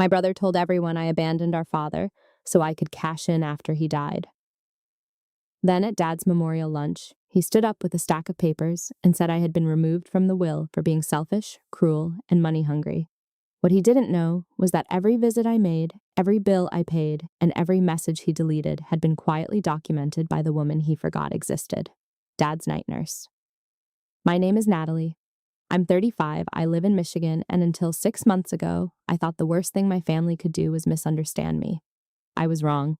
My brother told everyone I abandoned our father so I could cash in after he died. Then at Dad's memorial lunch, he stood up with a stack of papers and said I had been removed from the will for being selfish, cruel, and money hungry. What he didn't know was that every visit I made, every bill I paid, and every message he deleted had been quietly documented by the woman he forgot existed, Dad's night nurse. My name is Natalie. I'm 35, I live in Michigan, and until 6 months ago, I thought the worst thing my family could do was misunderstand me. I was wrong.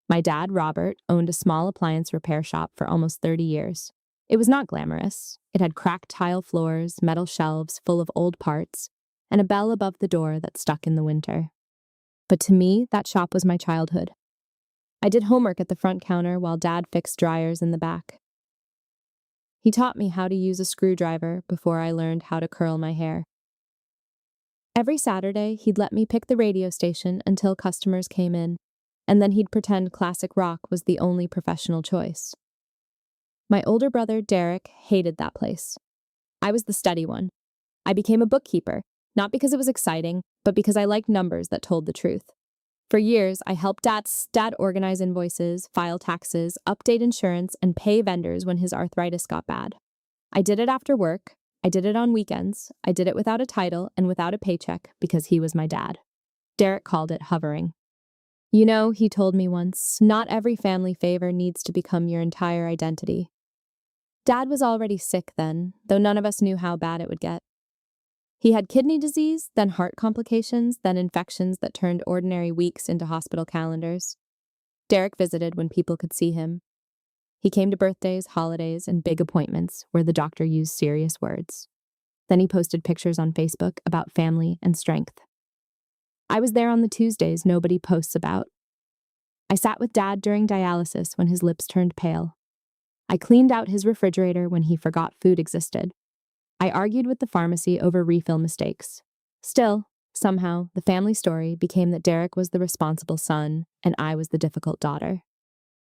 My dad, Robert, owned a small appliance repair shop for almost 30 years. It was not glamorous. It had cracked tile floors, metal shelves full of old parts, and a bell above the door that stuck in the winter. But to me, that shop was my childhood. I did homework at the front counter while Dad fixed dryers in the back. He taught me how to use a screwdriver before I learned how to curl my hair. Every Saturday, he'd let me pick the radio station until customers came in, and then he'd pretend classic rock was the only professional choice. My older brother, Derek, hated that place. I was the steady one. I became a bookkeeper, not because it was exciting, but because I liked numbers that told the truth. For years, I helped Dad organize invoices, file taxes, update insurance, and pay vendors when his arthritis got bad. I did it after work. I did it on weekends. I did it without a title and without a paycheck because he was my dad. Derek called it hovering. You know, he told me once, not every family favor needs to become your entire identity. Dad was already sick then, though none of us knew how bad it would get. He had kidney disease, then heart complications, then infections that turned ordinary weeks into hospital calendars. Derek visited when people could see him. He came to birthdays, holidays, and big appointments where the doctor used serious words. Then he posted pictures on Facebook about family and strength. I was there on the Tuesdays nobody posts about. I sat with Dad during dialysis when his lips turned pale. I cleaned out his refrigerator when he forgot food existed. I argued with the pharmacy over refill mistakes. Still, somehow, the family story became that Derek was the responsible son and I was the difficult daughter.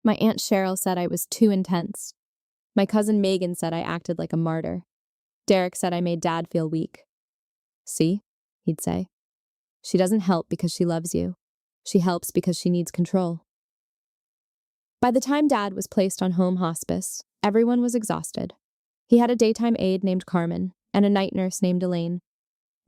My Aunt Cheryl said I was too intense. My cousin Megan said I acted like a martyr. Derek said I made Dad feel weak. See, he'd say. She doesn't help because she loves you. She helps because she needs control. By the time Dad was placed on home hospice, everyone was exhausted. He had a daytime aide named Carmen and a night nurse named Elaine.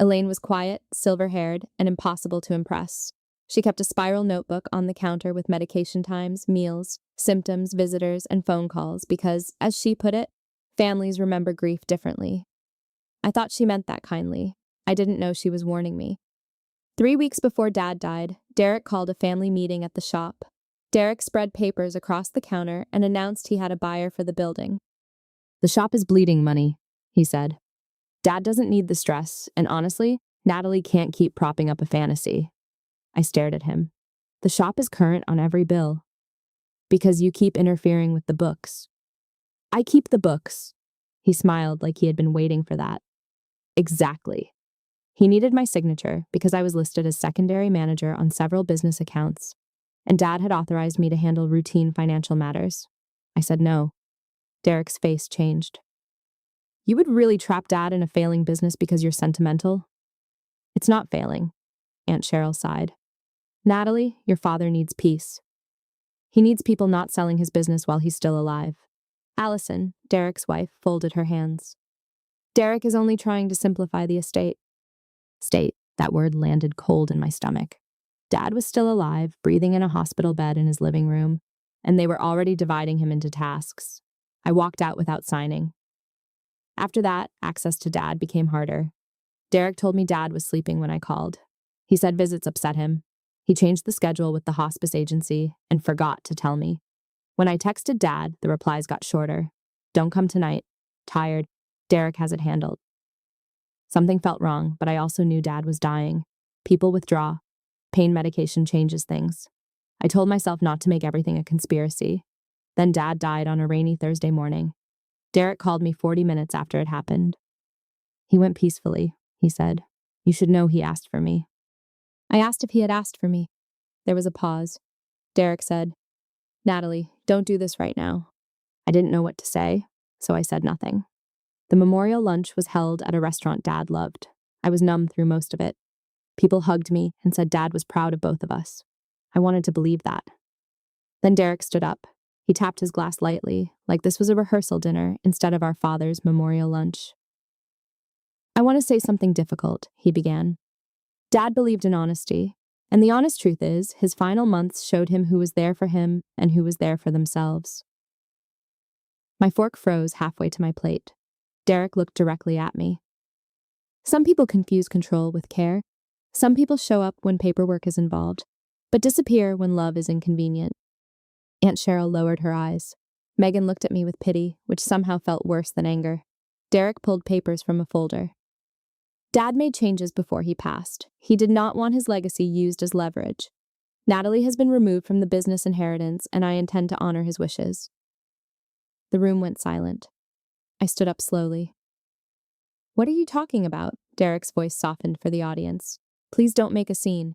Elaine was quiet, silver-haired, and impossible to impress. She kept a spiral notebook on the counter with medication times, meals, symptoms, visitors, and phone calls because, as she put it, families remember grief differently. I thought she meant that kindly. I didn't know she was warning me. 3 weeks before Dad died, Derek called a family meeting at the shop. Derek spread papers across the counter and announced he had a buyer for the building. The shop is bleeding money, he said. Dad doesn't need the stress, and honestly, Natalie can't keep propping up a fantasy. I stared at him. The shop is current on every bill. Because you keep interfering with the books. I keep the books. He smiled like he had been waiting for that. Exactly. He needed my signature because I was listed as secondary manager on several business accounts, and Dad had authorized me to handle routine financial matters. I said no. Derek's face changed. You would really trap Dad in a failing business because you're sentimental? It's not failing, Aunt Cheryl sighed. Natalie, your father needs peace. He needs people not selling his business while he's still alive. Allison, Derek's wife, folded her hands. Derek is only trying to simplify the estate. State, that word landed cold in my stomach. Dad was still alive, breathing in a hospital bed in his living room, and they were already dividing him into tasks. I walked out without signing. After that, access to Dad became harder. Derek told me Dad was sleeping when I called. He said visits upset him. He changed the schedule with the hospice agency and forgot to tell me. When I texted Dad, the replies got shorter. Don't come tonight. Tired. Derek has it handled. Something felt wrong, but I also knew Dad was dying. People withdraw. Pain medication changes things. I told myself not to make everything a conspiracy. Then Dad died on a rainy Thursday morning. Derek called me 40 minutes after it happened. He went peacefully, he said. You should know he asked for me. I asked if he had asked for me. There was a pause. Derek said, Natalie, don't do this right now. I didn't know what to say, so I said nothing. The memorial lunch was held at a restaurant Dad loved. I was numb through most of it. People hugged me and said Dad was proud of both of us. I wanted to believe that. Then Derek stood up. He tapped his glass lightly, like this was a rehearsal dinner instead of our father's memorial lunch. I want to say something difficult, he began. Dad believed in honesty, and the honest truth is, his final months showed him who was there for him and who was there for themselves. My fork froze halfway to my plate. Derek looked directly at me. Some people confuse control with care. Some people show up when paperwork is involved, but disappear when love is inconvenient. Aunt Cheryl lowered her eyes. Megan looked at me with pity, which somehow felt worse than anger. Derek pulled papers from a folder. Dad made changes before he passed. He did not want his legacy used as leverage. Natalie has been removed from the business inheritance, and I intend to honor his wishes. The room went silent. I stood up slowly. What are you talking about? Derek's voice softened for the audience. Please don't make a scene.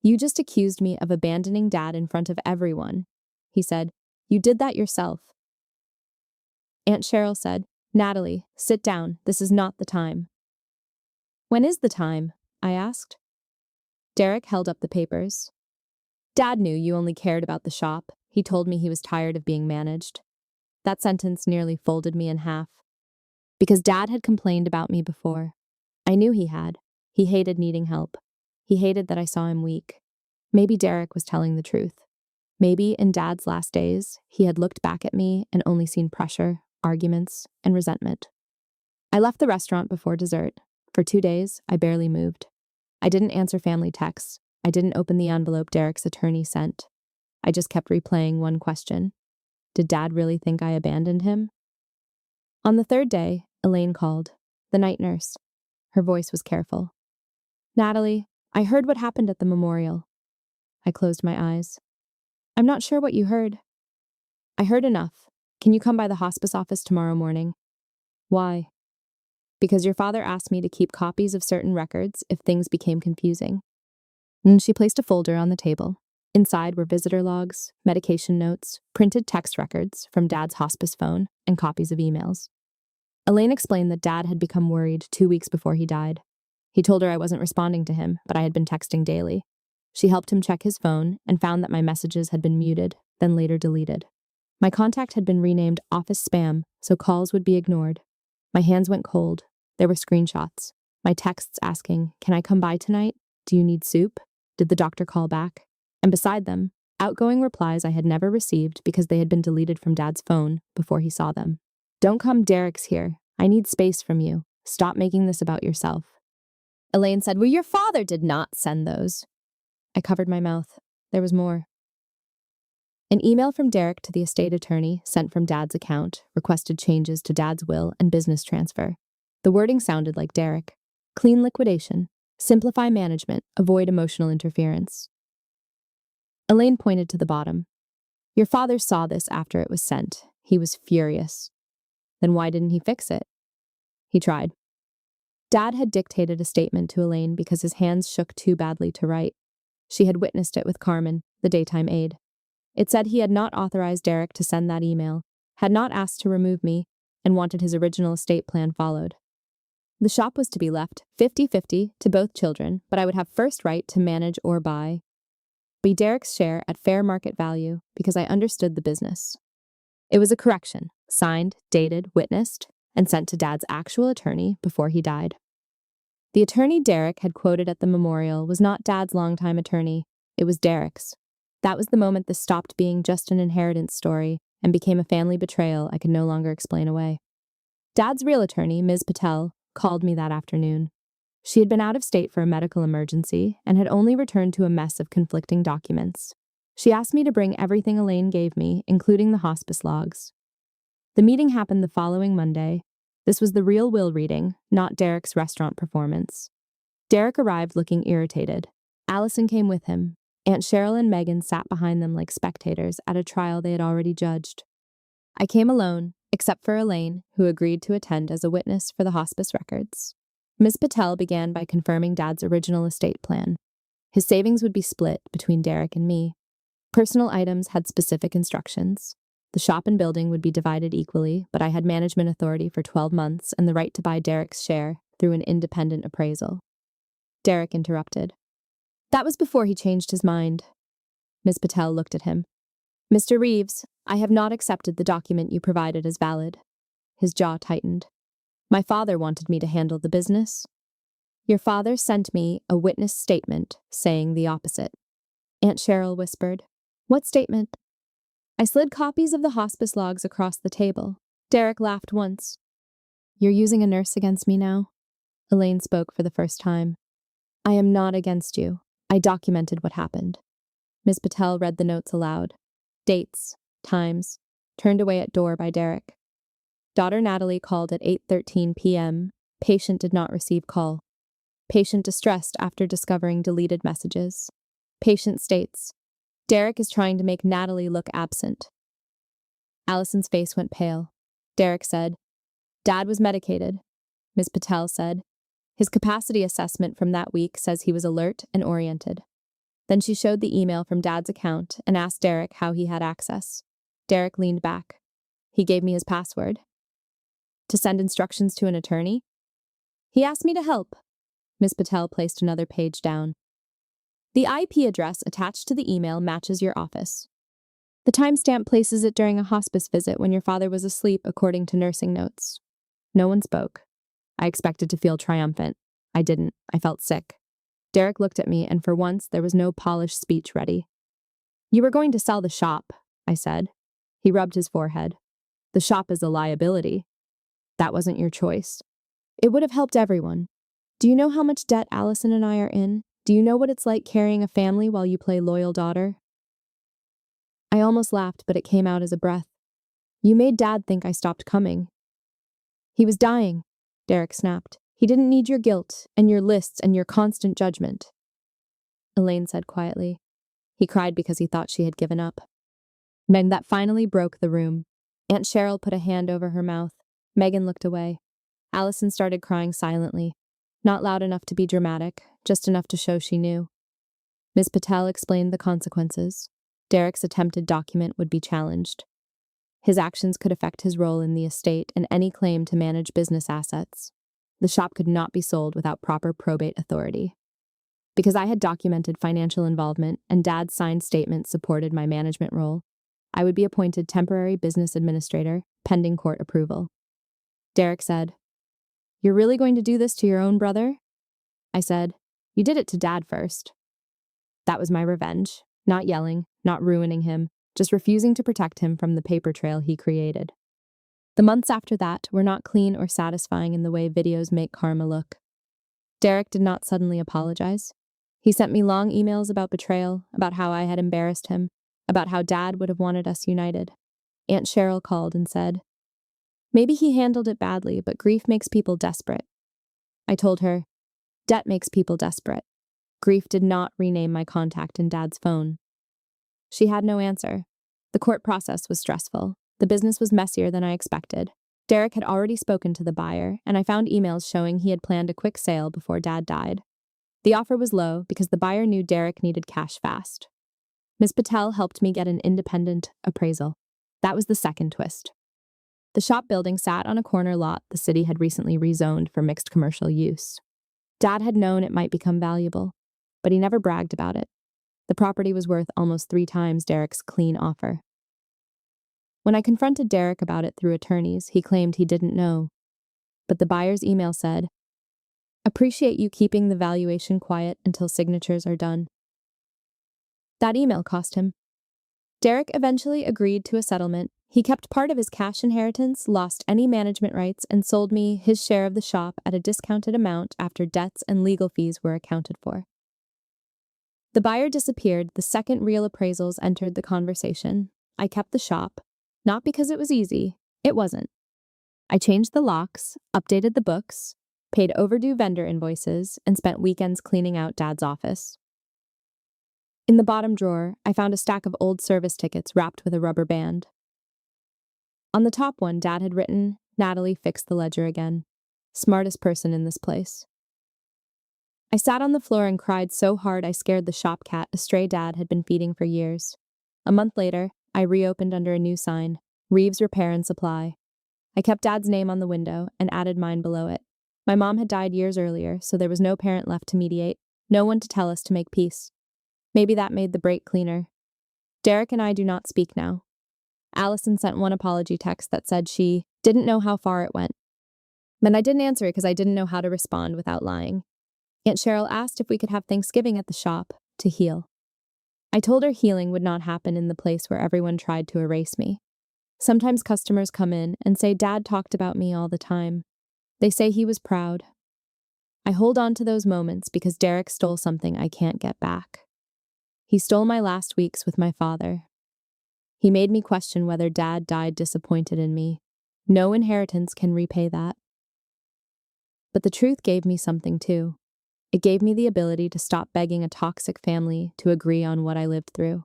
You just accused me of abandoning Dad in front of everyone, he said. You did that yourself. Aunt Cheryl said, Natalie, sit down. This is not the time. When is the time? I asked. Derek held up the papers. Dad knew you only cared about the shop. He told me he was tired of being managed. That sentence nearly folded me in half. Because Dad had complained about me before. I knew he had. He hated needing help. He hated that I saw him weak. Maybe Derek was telling the truth. Maybe in Dad's last days, he had looked back at me and only seen pressure, arguments, and resentment. I left the restaurant before dessert. For 2 days, I barely moved. I didn't answer family texts. I didn't open the envelope Derek's attorney sent. I just kept replaying one question. Did Dad really think I abandoned him? On the 3rd day, Elaine called, the night nurse. Her voice was careful. Natalie, I heard what happened at the memorial. I closed my eyes. I'm not sure what you heard. I heard enough. Can you come by the hospice office tomorrow morning? Why? Because your father asked me to keep copies of certain records if things became confusing. And she placed a folder on the table. Inside were visitor logs, medication notes, printed text records from Dad's hospice phone, and copies of emails. Elaine explained that Dad had become worried 2 weeks before he died. He told her I wasn't responding to him, but I had been texting daily. She helped him check his phone and found that my messages had been muted, then later deleted. My contact had been renamed Office Spam, so calls would be ignored. My hands went cold. There were screenshots. My texts asking, can I come by tonight? Do you need soup? Did the doctor call back? And beside them, outgoing replies I had never received because they had been deleted from Dad's phone before he saw them. Don't come, Derek's here. I need space from you. Stop making this about yourself. Elaine said, well, your father did not send those. I covered my mouth. There was more. An email from Derek to the estate attorney sent from Dad's account requested changes to Dad's will and business transfer. The wording sounded like Derek. Clean liquidation. Simplify management. Avoid emotional interference. Elaine pointed to the bottom. Your father saw this after it was sent. He was furious. Then why didn't he fix it? He tried. Dad had dictated a statement to Elaine because his hands shook too badly to write. She had witnessed it with Carmen, the daytime aide. It said he had not authorized Derek to send that email, had not asked to remove me, and wanted his original estate plan followed. The shop was to be left 50-50 to both children, but I would have first right to manage or buy. Be Derek's share at fair market value because I understood the business. It was a correction, signed, dated, witnessed, and sent to Dad's actual attorney before he died. The attorney Derek had quoted at the memorial was not Dad's longtime attorney, it was Derek's. That was the moment this stopped being just an inheritance story and became a family betrayal I could no longer explain away. Dad's real attorney, Ms. Patel, called me that afternoon. She had been out of state for a medical emergency and had only returned to a mess of conflicting documents. She asked me to bring everything Elaine gave me, including the hospice logs. The meeting happened the following Monday. This was the real will reading, not Derek's restaurant performance. Derek arrived looking irritated. Allison came with him. Aunt Cheryl and Megan sat behind them like spectators at a trial they had already judged. I came alone, except for Elaine, who agreed to attend as a witness for the hospice records. Ms. Patel began by confirming Dad's original estate plan. His savings would be split between Derek and me. Personal items had specific instructions. The shop and building would be divided equally, but I had management authority for 12 months and the right to buy Derek's share through an independent appraisal. Derek interrupted. That was before he changed his mind. Ms. Patel looked at him. Mr. Reeves, I have not accepted the document you provided as valid. His jaw tightened. My father wanted me to handle the business. Your father sent me a witness statement saying the opposite. Aunt Cheryl whispered. What statement? I slid copies of the hospice logs across the table. Derek laughed once. You're using a nurse against me now? Elaine spoke for the first time. I am not against you. I documented what happened. Ms. Patel read the notes aloud. Dates, times, turned away at door by Derek. Daughter Natalie called at 8:13 p.m. Patient did not receive call. Patient distressed after discovering deleted messages. Patient states, Derek is trying to make Natalie look absent. Allison's face went pale. Derek said, Dad was medicated. Ms. Patel said, his capacity assessment from that week says he was alert and oriented. Then she showed the email from Dad's account and asked Derek how he had access. Derek leaned back. He gave me his password. To send instructions to an attorney? He asked me to help. Ms. Patel placed another page down. The IP address attached to the email matches your office. The timestamp places it during a hospice visit when your father was asleep, according to nursing notes. No one spoke. I expected to feel triumphant. I didn't. I felt sick. Derek looked at me, and for once there was no polished speech ready. You were going to sell the shop, I said. He rubbed his forehead. The shop is a liability. That wasn't your choice. It would have helped everyone. Do you know how much debt Allison and I are in? Do you know what it's like carrying a family while you play loyal daughter? I almost laughed, but it came out as a breath. You made Dad think I stopped coming. He was dying, Derek snapped. He didn't need your guilt, and your lists, and your constant judgment. Elaine said quietly. He cried because he thought she had given up. Then that finally broke the room. Aunt Cheryl put a hand over her mouth. Megan looked away. Allison started crying silently. Not loud enough to be dramatic, just enough to show she knew. Ms. Patel explained the consequences. Derek's attempted document would be challenged. His actions could affect his role in the estate and any claim to manage business assets. The shop could not be sold without proper probate authority. Because I had documented financial involvement and Dad's signed statement supported my management role, I would be appointed temporary business administrator, pending court approval. Derek said, You're really going to do this to your own brother? I said, You did it to Dad first. That was my revenge. Not yelling, not ruining him, just refusing to protect him from the paper trail he created. The months after that were not clean or satisfying in the way videos make karma look. Derek did not suddenly apologize. He sent me long emails about betrayal, about how I had embarrassed him, about how Dad would have wanted us united. Aunt Cheryl called and said, Maybe he handled it badly, but grief makes people desperate. I told her, Debt makes people desperate. Grief did not rename my contact in Dad's phone. She had no answer. The court process was stressful. The business was messier than I expected. Derek had already spoken to the buyer, and I found emails showing he had planned a quick sale before Dad died. The offer was low because the buyer knew Derek needed cash fast. Ms. Patel helped me get an independent appraisal. That was the second twist. The shop building sat on a corner lot the city had recently rezoned for mixed commercial use. Dad had known it might become valuable, but he never bragged about it. The property was worth almost 3 times Derek's clean offer. When I confronted Derek about it through attorneys, he claimed he didn't know. But the buyer's email said, Appreciate you keeping the valuation quiet until signatures are done. That email cost him. Derek eventually agreed to a settlement. He kept part of his cash inheritance, lost any management rights, and sold me his share of the shop at a discounted amount after debts and legal fees were accounted for. The buyer disappeared the second real appraisals entered the conversation. I kept the shop, not because it was easy. It wasn't. I changed the locks, updated the books, paid overdue vendor invoices, and spent weekends cleaning out Dad's office. In the bottom drawer, I found a stack of old service tickets wrapped with a rubber band. On the top one, Dad had written, Natalie fixed the ledger again. Smartest person in this place. I sat on the floor and cried so hard I scared the shop cat a stray Dad had been feeding for years. A month later, I reopened under a new sign, Reeves Repair and Supply. I kept Dad's name on the window and added mine below it. My mom had died years earlier, so there was no parent left to mediate, no one to tell us to make peace. Maybe that made the break cleaner. Derek and I do not speak now. Allison sent one apology text that said she didn't know how far it went. But I didn't answer it because I didn't know how to respond without lying. Aunt Cheryl asked if we could have Thanksgiving at the shop to heal. I told her healing would not happen in the place where everyone tried to erase me. Sometimes customers come in and say Dad talked about me all the time. They say he was proud. I hold on to those moments because Derek stole something I can't get back. He stole my last weeks with my father. He made me question whether Dad died disappointed in me. No inheritance can repay that. But the truth gave me something too. It gave me the ability to stop begging a toxic family to agree on what I lived through.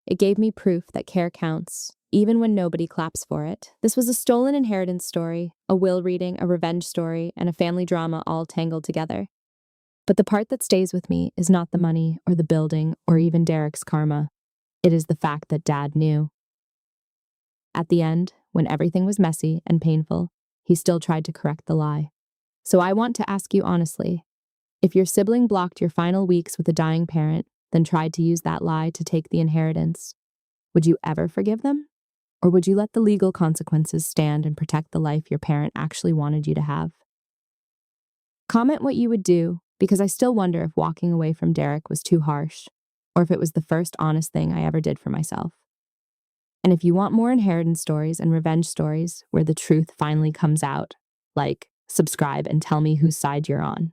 It gave me proof that care counts, even when nobody claps for it. This was a stolen inheritance story, a will reading, a revenge story, and a family drama all tangled together. But the part that stays with me is not the money or the building or even Derek's karma. It is the fact that Dad knew. At the end, when everything was messy and painful, he still tried to correct the lie. So I want to ask you honestly, if your sibling blocked your final weeks with a dying parent, then tried to use that lie to take the inheritance, would you ever forgive them? Or would you let the legal consequences stand and protect the life your parent actually wanted you to have? Comment what you would do, because I still wonder if walking away from Derek was too harsh, or if it was the first honest thing I ever did for myself. And if you want more inheritance stories and revenge stories where the truth finally comes out, like, subscribe and tell me whose side you're on.